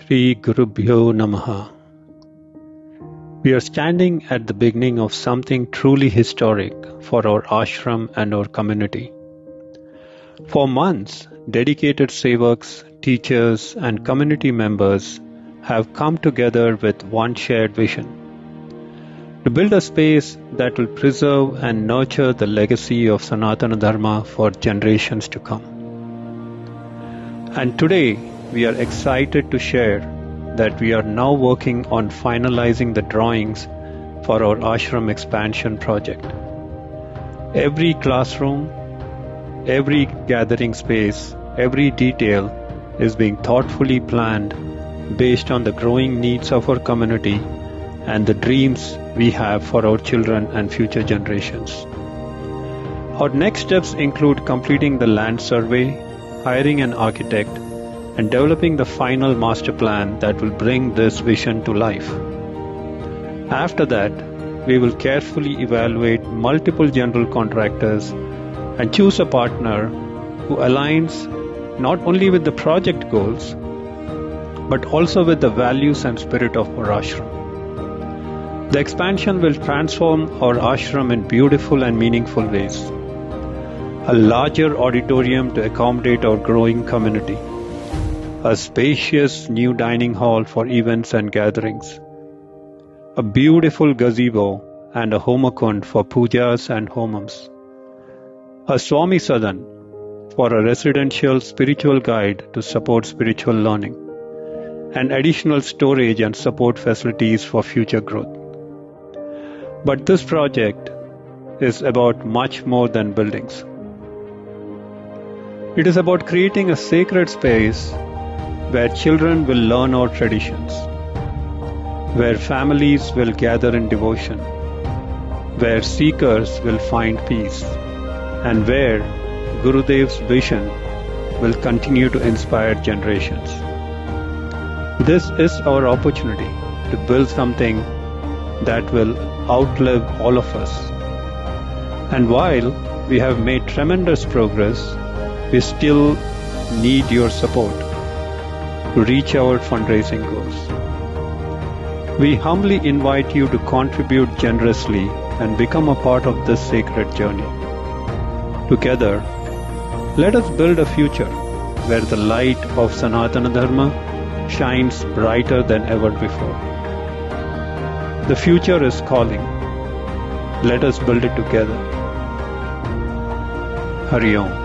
Shri Gurubhyo Namaha. We are standing at the beginning of something truly historic for our ashram and our community. For months, dedicated sevaks, teachers, and community members have come together with one shared vision: to build a space that will preserve and nurture the legacy of Sanatana Dharma for generations to come. And today, we are excited to share that we are now working on finalizing the drawings for our ashram expansion project. Every classroom, every gathering space, every detail is being thoughtfully planned based on the growing needs of our community and the dreams we have for our children and future generations. Our next steps include completing the land survey, hiring an architect, and developing the final master plan that will bring this vision to life. After that, we will carefully evaluate multiple general contractors and choose a partner who aligns not only with the project goals, but also with the values and spirit of our ashram. The expansion will transform our ashram in beautiful and meaningful ways. A larger auditorium to accommodate our growing community, a spacious new dining hall for events and gatherings, a beautiful gazebo and a homakund for pujas and homams, a Swami Sadan for a residential spiritual guide to support spiritual learning, and additional storage and support facilities for future growth. But this project is about much more than buildings. It is about creating a sacred space where children will learn our traditions, where families will gather in devotion, where seekers will find peace, and where Gurudev's vision will continue to inspire generations. This is our opportunity to build something that will outlive all of us. And while we have made tremendous progress, we still need your support to reach our fundraising goals. We humbly invite you to contribute generously and become a part of this sacred journey. Together, let us build a future where the light of Sanatana Dharma shines brighter than ever before. The future is calling. Let us build it together. Hari Om.